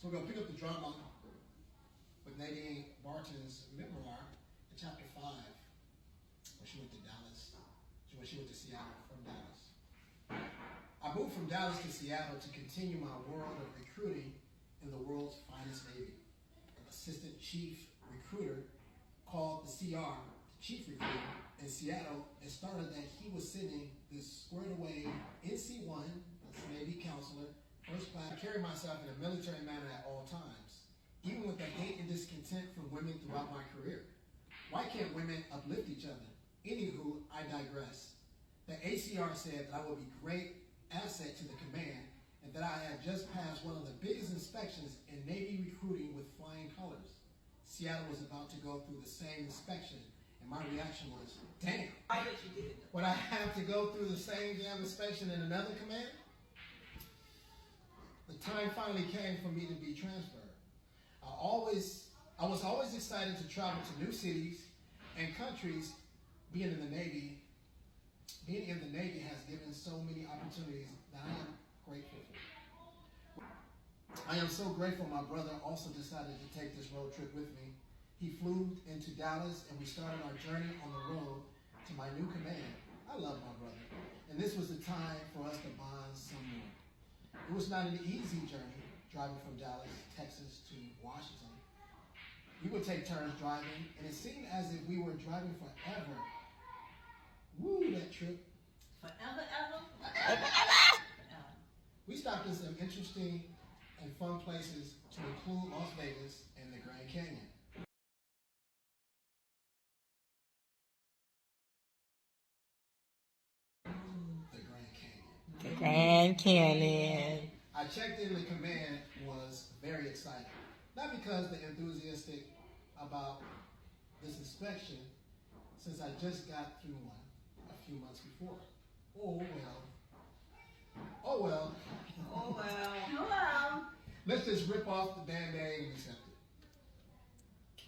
So we're going to pick up the drama with Nadine Barton's memoir in chapter 5, when she went to Dallas, when she went to Seattle from Dallas. I moved from Dallas to Seattle to continue my world of recruiting in the world's finest Navy. An assistant chief recruiter called the CR, chief recruiter in Seattle, and started that he was sending this squared away NC1, that's Navy counselor, first class. I carry myself in a military manner at all times, even with the hate and discontent from women throughout my career. Why can't women uplift each other? Anywho, I digress. The ACR said that I would be great asset to the command and that I had just passed one of the biggest inspections in Navy recruiting with flying colors. Seattle was about to go through the same inspection, and my reaction was, damn. I bet you did. Would I have to go through the same damn inspection in another command? The time finally came for me to be transferred. I was always excited to travel to new cities and countries. Being in the Navy has given so many opportunities that I am grateful for. I am so grateful my brother also decided to take this road trip with me. He flew into Dallas and we started our journey on the road to my new command. I love my brother, and this was the time for us to bond some more. It was not an easy journey driving from Dallas, Texas to Washington. We would take turns driving, and it seemed as if we were driving forever. Woo, that trip. Forever, ever? Forever. We stopped in some interesting and fun places to include Las Vegas and the Grand Canyon. The Grand Canyon. The Grand Canyon. I checked in the command, was very excited. Not because they're enthusiastic about this inspection, since I just got through one a few months before. Oh well. Oh well. Oh well. Hello. Let's just rip off the Band-Aid and accept it.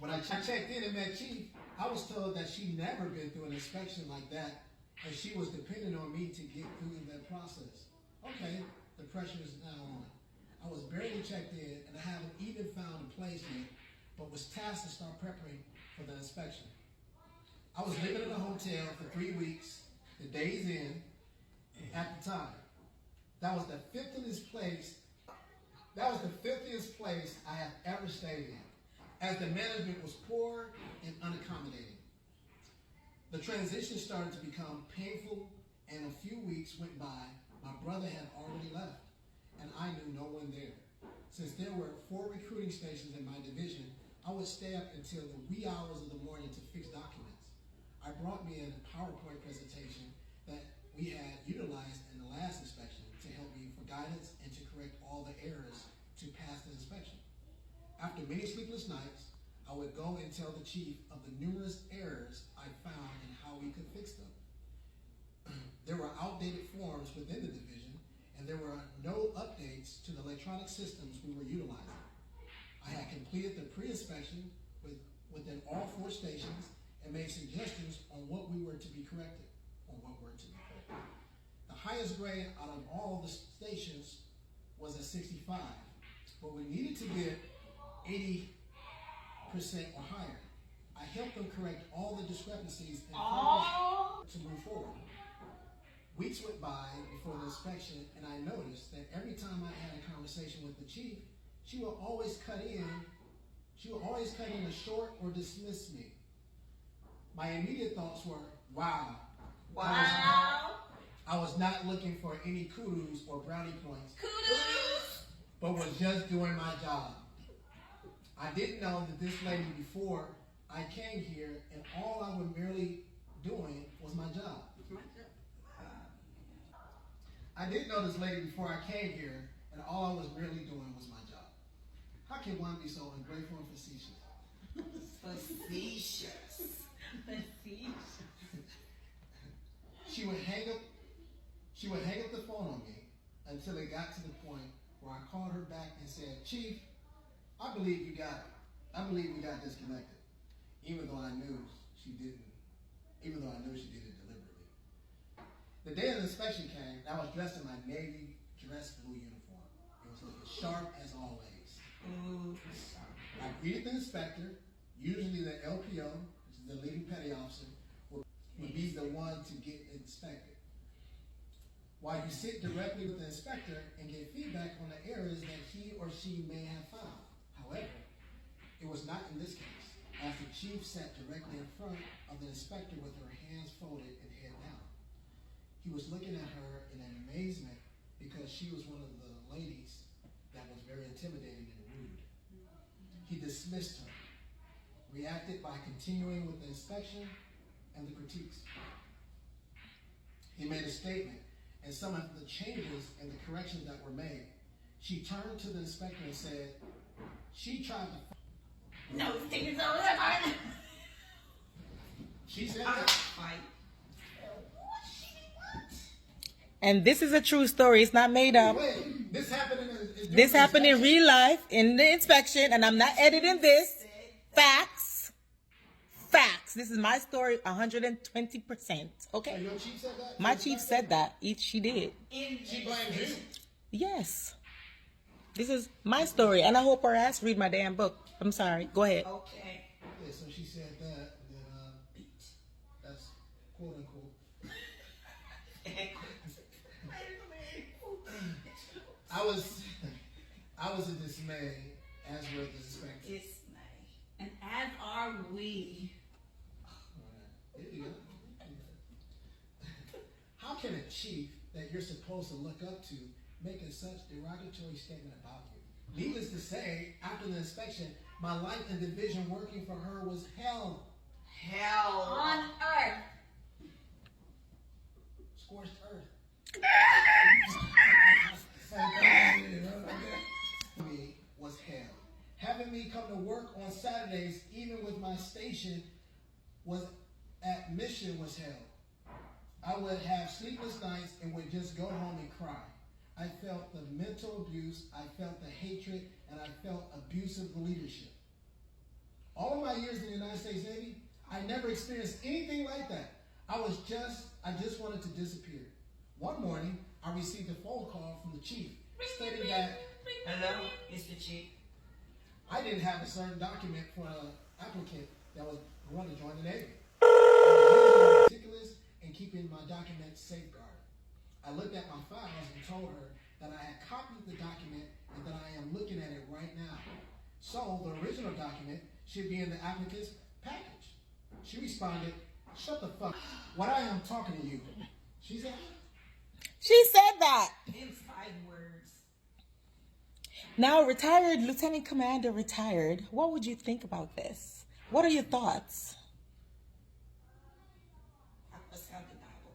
When I checked in and met Chief, I was told that she'd never been through an inspection like that, and she was dependent on me to get through that process. Okay, the pressure is now on. I was barely checked in, and I haven't even found a place yet, but was tasked to start preparing for the inspection. I was living in a hotel for 3 weeks, the days in, at the time. That was the 50th place I have ever stayed in, as the management was poor and unaccommodating. The transition started to become painful, and a few weeks went by. My brother had already left, and I knew no one there. Since there were 4 recruiting stations in my division, I would stay up until the wee hours of the morning to fix documents. I brought me in a PowerPoint presentation that we had utilized in the last inspection to help me for guidance and to correct all the errors to pass the inspection. After many sleepless nights, I would go and tell the chief of the numerous errors I found and how we could fix them. There were outdated forms within the division, and there were no updates to the electronic systems we were utilizing. I had completed the pre-inspection within all 4 stations and made suggestions on what were to be corrected. The highest grade out of all the stations was a 65, but we needed to get 80% or higher. I helped them correct all the discrepancies and to move forward. Weeks went by before the inspection, and I noticed that every time I had a conversation with the chief, she would always cut in a short or dismiss me. My immediate thoughts were, wow. I was not looking for any kudos or brownie points. But was just doing my job. I didn't know that this lady before I came here, and all I was merely doing was my job. I didn't know this lady before I came here, and all I was merely doing was my job. How can one be so ungrateful and facetious? Facetious. She would hang up the phone on me until it got to the point where I called her back and said, Chief, I believe we got disconnected, even though I knew she did it deliberately. The day of the inspection came, and I was dressed in my Navy dress blue uniform. It was looking sharp as always. greet the inspector, usually the LPO, which is the leading petty officer, would be the one to get inspected. While you sit directly with the inspector and get feedback on the errors that he or she may have found. However, it was not in this case, as the chief sat directly in front of the inspector with her hands folded and head down. He was looking at her in amazement because she was one of the ladies that was very intimidating and rude. He dismissed her, reacted by continuing with the inspection and the critiques. He made a statement, and some of the changes and the corrections that were made. She turned to the inspector and said, she tried to... No, stickers over there. She said that. Fight. And this is a true story. It's not made up. Wait, this happened This happened in real life in the inspection, and I'm not editing this. Facts. Facts. This is my story 120%. Okay? Your chief said that? My chief said that. She did. She blamed you? Yes. This is my story, and I hope her ass read my damn book. I'm sorry. Go ahead. Okay. Yeah, so she said that, and then, that's quote unquote. I was in dismay, as were the inspector. Dismay. And as are we. There you go. How can a chief that you're supposed to look up to make a such derogatory statement about you? Needless to say, after the inspection, my life in division working for her was hell. Hell on earth. Scorched earth. Me was hell. Having me come to work on Saturdays, even with my station was at mission, was hell. I would have sleepless nights and would just go home and cry. I felt the mental abuse, I felt the hatred, and I felt abusive leadership. All of my years in the United States Navy, I never experienced anything like that. I just wanted to disappear. One morning, I received a phone call from the chief stating that Hello, Mr. Chief. I didn't have a certain document for an applicant that was going to join the Navy. I was meticulous in keeping my documents safeguarded. I looked at my files and told her that I had copied the document and that I am looking at it right now. So the original document should be in the applicant's package. She responded, shut the fuck up. What I am talking to you. She said, She said that. In 5 words. Now, retired Lieutenant Commander retired. What would you think about this? What are your thoughts? I must have the Bible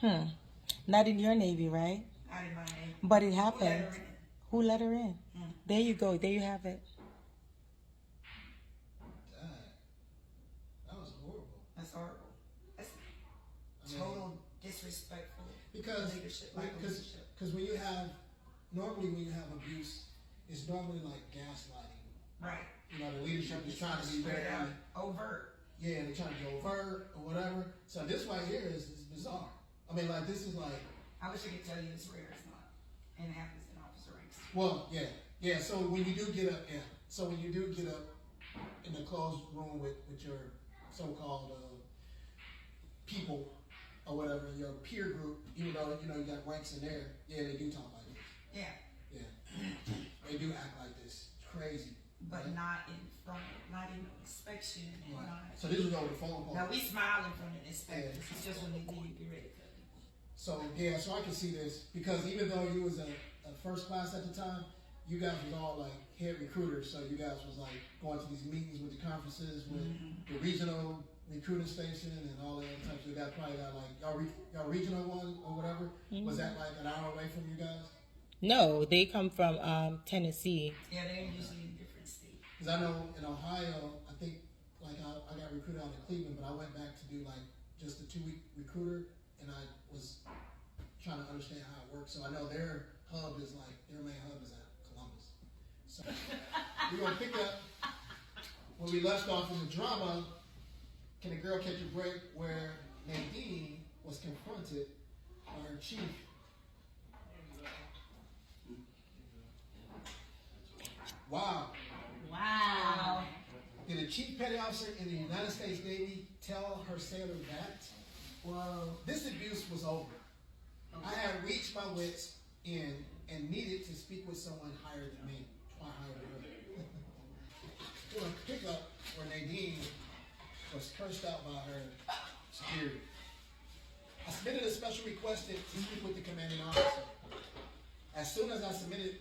possibility. Not in your Navy, right? Not in my name. But it happened. Who let her in? Who let her in? There you go. There you have it. that was horrible. That's horrible. That's total disrespectful Because leadership. when you have, normally when you have abuse, it's normally like gaslighting. Right. You know, the leadership is trying to be very, Straight out overt. yeah, they're trying to be overt or whatever. So this right here is bizarre. I mean, like, this is like, I wish I could tell you it's rare. It's not. And it happens in officer ranks. well, yeah. So when you do get up, in the closed room with your so-called people or whatever, your peer group, even though you got ranks in there, yeah, they do talk like this. Yeah. Yeah, they do act like this. It's crazy. But right? not in front of, not in inspection and Right. not. So this was over the phone call. Now we smile in front of the inspectors. It's just when they leave, get ready to cut people. So yeah, so I can see this because even though you was a first class at the time, you guys was all like head recruiters. So you guys was like going to these meetings with the conferences with the regional recruiting station and all that other types. You guys probably got like y'all regional one or whatever. Was that like an hour away from you guys? No, they come from Tennessee. Yeah, they're usually in different states. Because I know in Ohio, I think like I got recruited out of Cleveland, but I went back to do like just a 2-week recruiter, and I was trying to understand how it works. So I know their hub is like their main hub is at Columbus. So we're gonna pick up where we left off in the drama. Can a Girl Catch a Break? Where Nadine was confronted by her chief. Wow. the chief petty officer in the United States Navy tell her sailor that? Well, this abuse was over. I had reached my wits end and needed to speak with someone higher than me. Why higher than her? We'll pick up where Nadine was cursed out by her superior. I submitted a special request to speak with the commanding officer. As soon as I submitted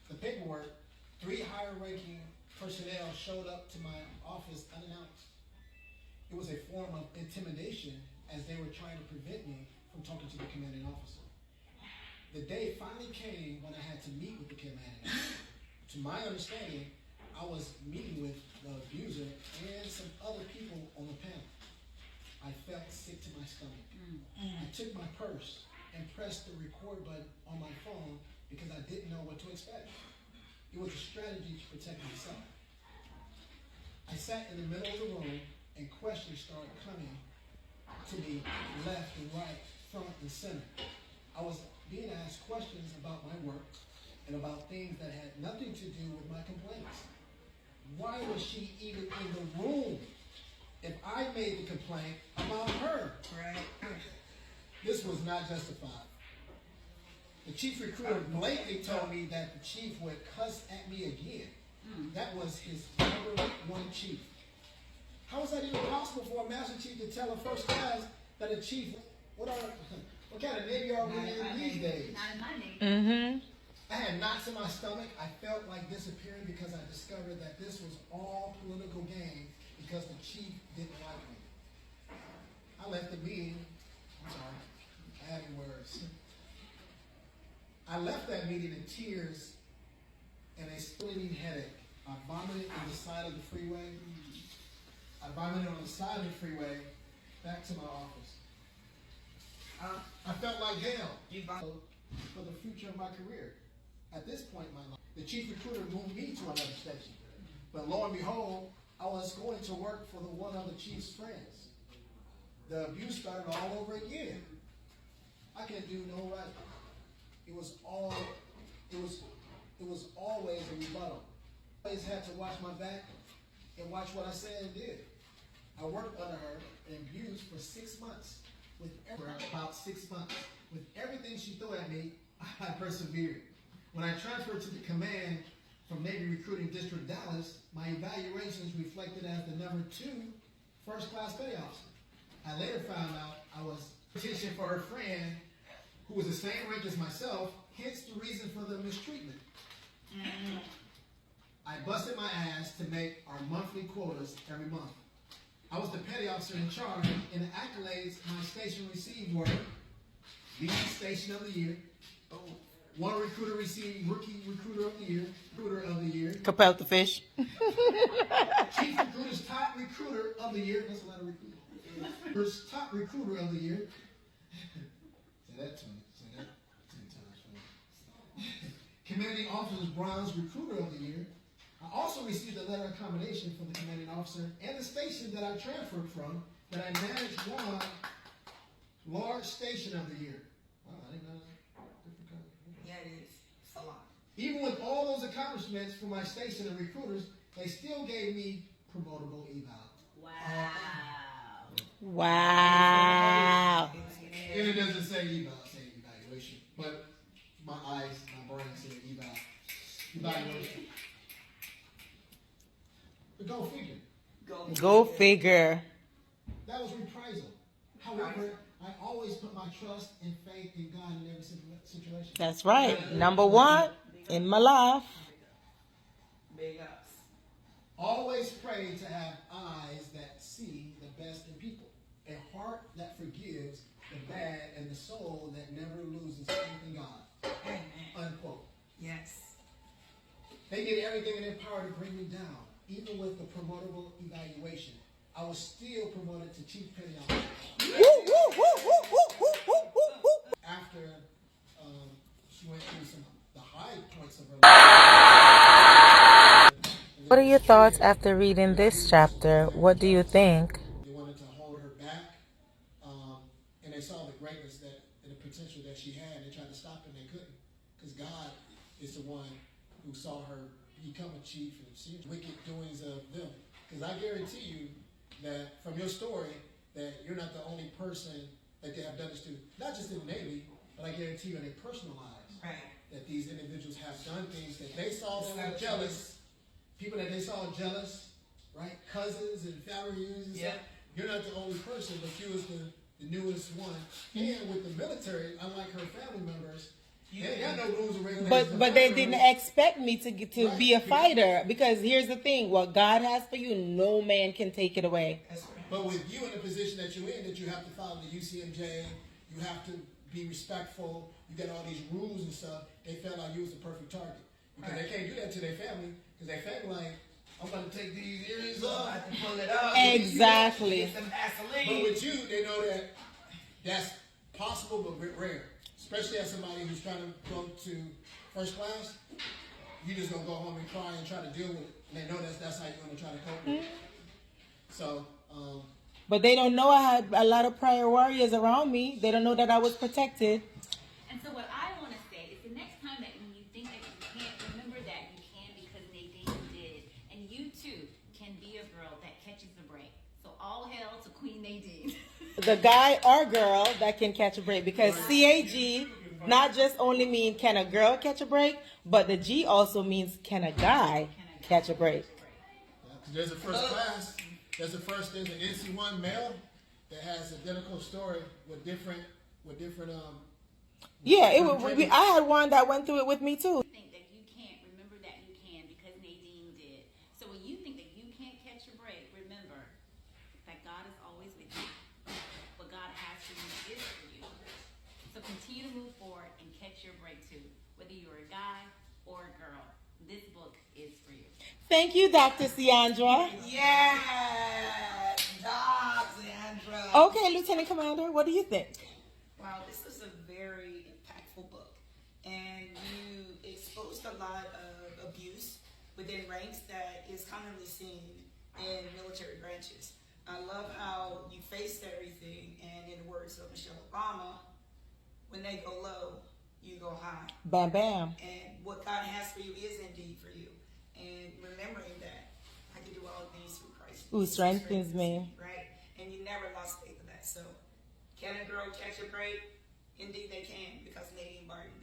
the paperwork, 3 higher-ranking personnel showed up to my office unannounced. It was a form of intimidation as they were trying to prevent me from talking to the commanding officer. The day finally came when I had to meet with the commanding officer. To my understanding, I was meeting with the abuser and some other people on the panel. I felt sick to my stomach. I took my purse and pressed the record button on my phone because I didn't know what to expect. It was a strategy to protect myself. I sat in the middle of the room and questions started coming to me left and right, front and center. I was being asked questions about my work and about things that had nothing to do with my complaints. Why was she even in the room if I made the complaint about her? Right. This was not justified. The chief recruiter blatantly told me that the chief would cuss at me again. That was his number one chief. How is that even possible for a master chief to tell a first class that a chief, what kind of Navy are we in these days? Not in my Navy. I had knots in my stomach. I felt like disappearing because I discovered that this was all political game because the chief didn't like me. I left the meeting. I'm sorry, adding words. I left that meeting in tears and a splitting headache. I vomited on the side of the freeway. I vomited on the side of the freeway back to my office. I felt like hell for the future of my career. At this point in my life, the chief recruiter moved me to another station. But lo and behold, I was going to work for one of the chief's friends. The abuse started all over again. I could do no right. It was always a rebuttal. I always had to watch my back and watch what I said and did. I worked under her and abused for 6 months. About 6 months. With everything she threw at me, I persevered. When I transferred to the command from Navy Recruiting District Dallas, my evaluations reflected as the number 2 first-class petty officer. I later found out I was petitioning for her friend, who was the same rank as myself, hence the reason for the mistreatment. I busted my ass to make our monthly quotas every month. I was the petty officer in charge, and the accolades my station received were Lead Station of the Year. One recruiter received Rookie Recruiter of the Year. Capel the fish. Chief Recruiter's Top Recruiter of the Year. That's a lot of recruiters. Top Recruiter of the Year. Say that 10 times for me. Commanding Officer's Bronze Recruiter of the Year. I also received a letter of commendation from the commanding officer and the station that I transferred from that I managed one Large Station of the Year. Wow, I didn't know that. Yeah, it is. It's a lot. Even with all those accomplishments for my station and recruiters, they still gave me promotable eval. Wow. And it doesn't say eval, it says evaluation. But my eyes, my brain said eval. Evaluation. But go figure. Go figure. That was reprisal. However, I always put my trust and faith in God in every situation. That's right. Number 1 in my life. Big ups. Always pray to have eyes that see the best in people, a heart that forgives the bad, and the soul that never loses faith in God. Amen. Unquote. Yes. They did everything in their power to bring me down. Even with the promotable evaluation, I was still promoted to chief petty officer. After she went through the high points of her life. What are your thoughts after reading this chapter? What do you think? They wanted to hold her back, and they saw the greatness and the potential that she had. They tried to stop her, and they couldn't, because God is the one who saw her become a chief and see wicked doings of them. Because I guarantee you that from your story, that you're not the only person that they have done this to. Not just in the Navy, but I guarantee you in their personal lives. Right. That these individuals have done things that they saw that were jealous. People that they saw jealous, right? Cousins and family reunions and stuff. You're not the only person, but you was the newest one. And with the military, unlike her family members, they ain't got no rules and regulations. But they didn't expect me to be a fighter, because here's the thing: what God has for you, no man can take it away. That's right. But with you in the position that you're in, that you have to follow the UCMJ, you have to be respectful, you got all these rules and stuff, they felt like you was the perfect target. Because they can't do that to their family, because their family like, I'm going to take these earrings off. I have to pull it up. Exactly. Get some Vaseline. But with you, they know that that's possible but rare. Especially as somebody who's trying to go to first class, you just going to go home and cry and try to deal with it. And they know that's how you're going to try to cope with it. So, but they don't know I had a lot of prior warriors around me. They don't know that I was protected. And so what I want to say is the next time that when you think that you can't, remember that you can because Nadine did. And you too can be a girl that catches a break. So all hail to Queen Nadine. The guy or girl that can catch a break, because CAG not just only mean can a girl catch a break, but the G also means can a guy catch a break. there's a first class. There's an NC1 male that has identical story with different Yeah, I had one that went through it with me too. You think that you can't, remember that you can because Nadine did. So when you think that you can't catch a break, remember that God is always with you. What God has for you is for you. So continue to move forward and catch your break too. Whether you're a guy or a girl, this book is for you. Thank you, Dr. Ciandra. Yes, dogs, Sandra. Okay, Lieutenant Commander, what do you think? Wow, this is a very impactful book, and you exposed a lot of abuse within ranks that is commonly seen in military branches. I love how you faced everything, and in the words of Michelle Obama, when they go low, you go high. Bam, bam. And what God has for you is indeed for you. And remembering that I can do all things through Christ. Who strengthens me. Right? And you never lost faith in that. So, can a girl catch a break? Indeed they can, because Nadine Barton